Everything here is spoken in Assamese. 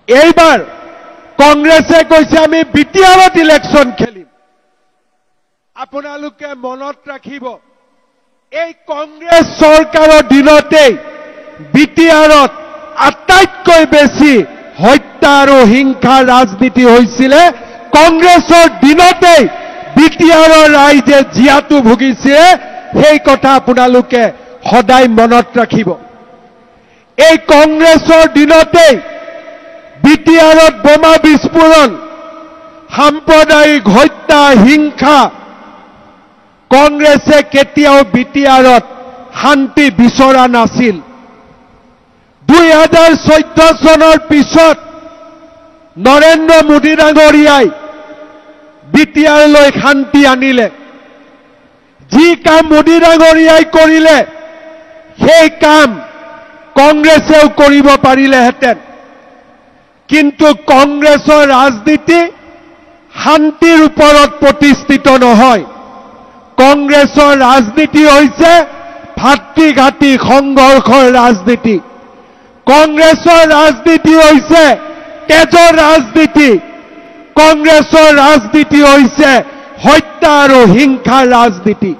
এইবাৰ কংগ্ৰেছে কৈছে আমি বিটিআৰত ইলেকশ্যন খেলিম। আপোনালোকে মনত ৰাখিব, এই কংগ্ৰেছ চৰকাৰৰ দিনতেই বিটিআৰত আটাইতকৈ বেছি হত্যা আৰু হিংসাৰ ৰাজনীতি হৈছিলে। কংগ্ৰেছৰ দিনতেই বিটিআৰৰ ৰাইজে জীয়াতু ভুগিছিলে। সেই কথা আপোনালোকে সদায় মনত ৰাখিব। এই কংগ্ৰেছৰ দিনতেই বিটিআৰত বোমা বিস্ফোৰণ, সাম্প্ৰদায়িক হত্যা, হিংসা। কংগ্ৰেছে কেতিয়াও বিটিআৰত শান্তি বিচৰা নাছিল। 2014 চনৰ পিছত নৰেন্দ্ৰ মোদী ডাঙৰীয়াই বিটিআৰলৈ শান্তি আনিলে। যি কাম মোদী ডাঙৰীয়াই কৰিলে সেই কাম কংগ্ৰেছেও কৰিব পাৰিলেহেঁতেন। কিন্তু কংগ্ৰেছৰ ৰাজনীতি শান্তিৰ ওপৰত প্ৰতিষ্ঠিত নহয়। কংগ্ৰেছৰ ৰাজনীতি হৈছে ভাতৃঘাতী সংঘৰ্ষৰ ৰাজনীতি। কংগ্ৰেছৰ ৰাজনীতি হৈছে তেজৰ ৰাজনীতি। কংগ্ৰেছৰ ৰাজনীতি হৈছে হত্যা আৰু হিংসাৰ ৰাজনীতি।